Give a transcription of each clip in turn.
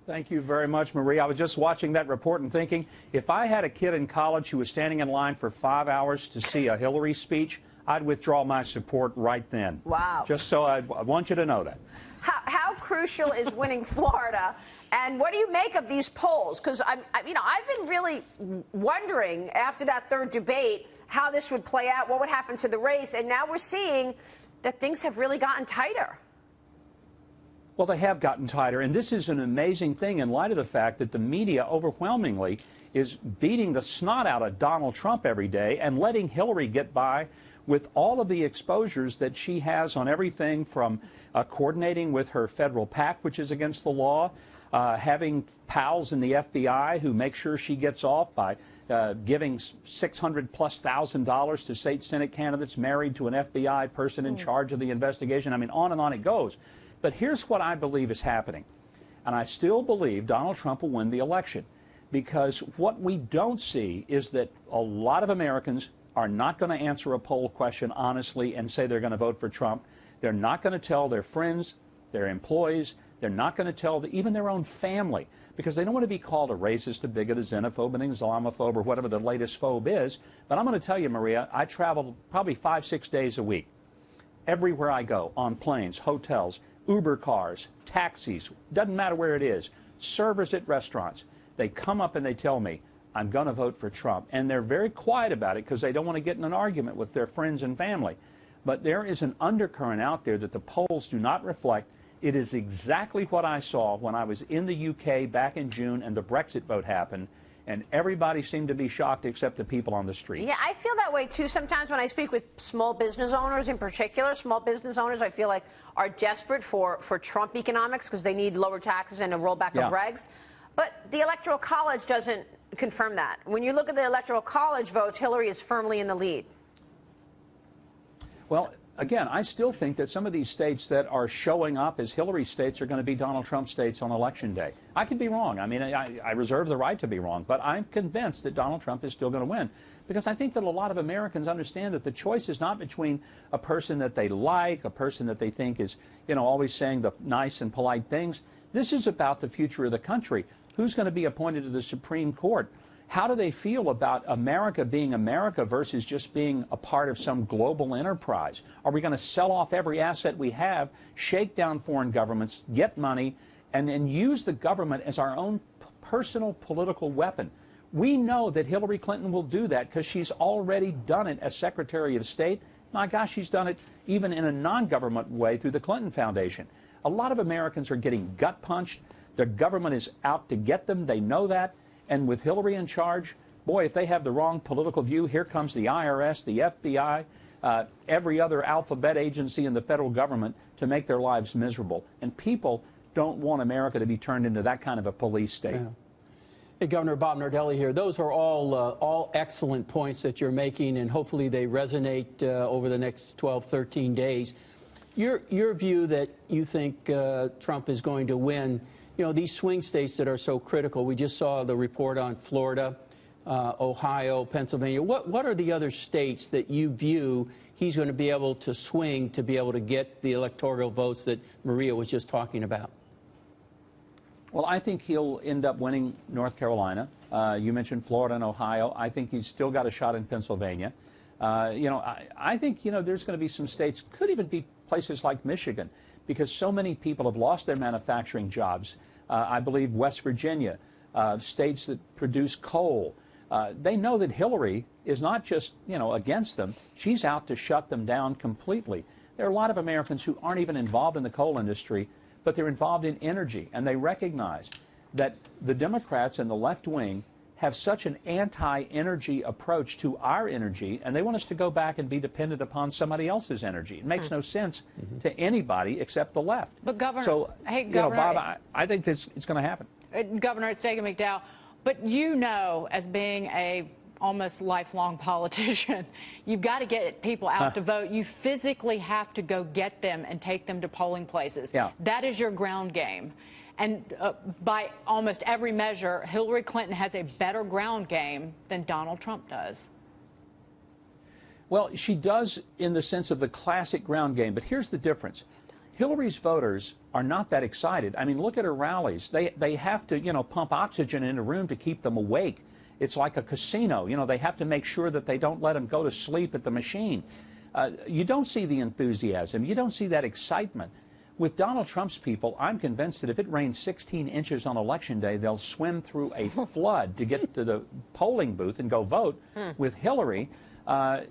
Thank you very much, Marie. I was just watching that report and thinking, if I had a kid in college who was standing in line for 5 hours to see a Hillary speech, I'd withdraw my support right then. Wow. Just so I want you to know that. How crucial is winning Florida? And what do you make of these polls? Because I've been really wondering after that third debate how this would play out, what would happen to the race, and now we're seeing that things have really gotten tighter. Well, they have gotten tighter, and this is an amazing thing in light of the fact that the media overwhelmingly is beating the snot out of Donald Trump every day and letting Hillary get by with all of the exposures that she has on everything from coordinating with her federal PAC, which is against the law, having pals in the FBI who make sure she gets off by giving $600,000+ to state Senate candidates married to an FBI person in charge of the investigation. I mean, on and on it goes. But here's what I believe is happening. And I still believe Donald Trump will win the election, because what we don't see is that a lot of Americans are not going to answer a poll question honestly and say they're going to vote for Trump. They're not going to tell their friends, their employees. They're not going to tell even their own family, because they don't want to be called a racist, a bigot, a xenophobe, an Islamophobe, or whatever the latest phobe is. But I'm going to tell you, Maria, I travel probably 5-6 days a week. Everywhere I go, on planes, hotels, Uber cars, taxis, doesn't matter where it is, servers at restaurants, they come up and they tell me, I'm going to vote for Trump. And they're very quiet about it because they don't want to get in an argument with their friends and family. But there is an undercurrent out there that the polls do not reflect. It is exactly what I saw when I was in the UK back in June and the Brexit vote happened, and everybody seemed to be shocked except the people on the street. Yeah, I feel that way too sometimes when I speak with small business owners in particular. Small business owners, I feel like, are desperate for Trump economics because they need lower taxes and a rollback of regs. But the Electoral College doesn't confirm that. When you look at the Electoral College votes, Hillary is firmly in the lead. Well, again, I still think that some of these states that are showing up as Hillary states are going to be Donald Trump states on Election Day. I could be wrong. I mean, I reserve the right to be wrong, but I'm convinced that Donald Trump is still going to win, because I think that a lot of Americans understand that the choice is not between a person that they like, a person that they think is, always saying the nice and polite things. This is about the future of the country. Who's going to be appointed to the Supreme Court? How do they feel about America being America versus just being a part of some global enterprise? Are we going to sell off every asset we have, shake down foreign governments, get money, and then use the government as our own personal political weapon? We know that Hillary Clinton will do that because she's already done it as Secretary of State. My gosh, she's done it even in a non-government way through the Clinton Foundation. A lot of Americans are getting gut punched. The government is out to get them. They know that. And with Hillary in charge, boy, if they have the wrong political view, here comes the IRS, the FBI, every other alphabet agency in the federal government to make their lives miserable. And people don't want America to be turned into that kind of a police state. Yeah. Hey, Governor Bob Nardelli here. Those are all excellent points that you're making, and hopefully they resonate over the next 12, 13 days. Your view that you think Trump is going to win, these swing states that are so critical. We just saw the report on Florida, Ohio, Pennsylvania. What are the other states that you view he's going to be able to swing to be able to get the electoral votes that Maria was just talking about? Well, I think he'll end up winning North Carolina. You mentioned Florida and Ohio. I think he's still got a shot in Pennsylvania. I think, there's going to be some states, could even be places like Michigan, because so many people have lost their manufacturing jobs. I believe West Virginia, states that produce coal. They know that Hillary is not just, against them. She's out to shut them down completely. There are a lot of Americans who aren't even involved in the coal industry, but they're involved in energy, and they recognize that the Democrats and the left wing have such an anti-energy approach to our energy, and they want us to go back and be dependent upon somebody else's energy. It makes no sense to anybody except the left. But Governor, so, hey, Governor, Bob, I think it's going to happen. Governor, it's Dagan McDowell, but as being a almost lifelong politician, you've got to get people out to vote. You physically have to go get them and take them to polling places. Yeah. That is your ground game. And by almost every measure, Hillary Clinton has a better ground game than Donald Trump does. Well, she does in the sense of the classic ground game, but here's the difference. Hillary's voters are not that excited. I mean, look at her rallies. They have to, you know, pump oxygen in a room to keep them awake. It's like a casino. You know, they have to make sure that they don't let them go to sleep at the machine. You don't see the enthusiasm. You don't see that excitement. With Donald Trump's people, I'm convinced that if it rains 16 inches on Election Day, they'll swim through a flood to get to the polling booth and go vote. With Hillary,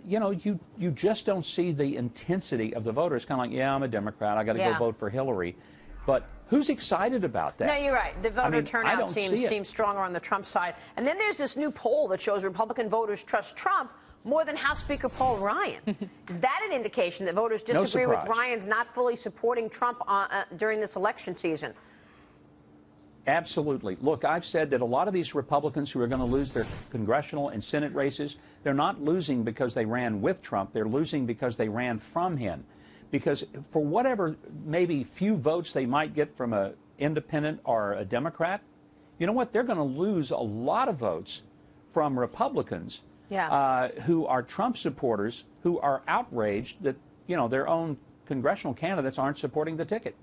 you know, you just don't see the intensity of the voters. Kind of like, yeah, I'm a Democrat. I got to go vote for Hillary. But who's excited about that? No, you're right. The voter turnout seems stronger on the Trump side. And then there's this new poll that shows Republican voters trust Trump more than House Speaker Paul Ryan. Is that an indication that voters disagree with Ryan's not fully supporting Trump during this election season? Absolutely. Look, I've said that a lot of these Republicans who are going to lose their congressional and Senate races, they're not losing because they ran with Trump. They're losing because they ran from him. Because for whatever maybe few votes they might get from an independent or a Democrat, you know what? They're going to lose a lot of votes from Republicans who are Trump supporters, who are outraged that, you know, their own congressional candidates aren't supporting the ticket.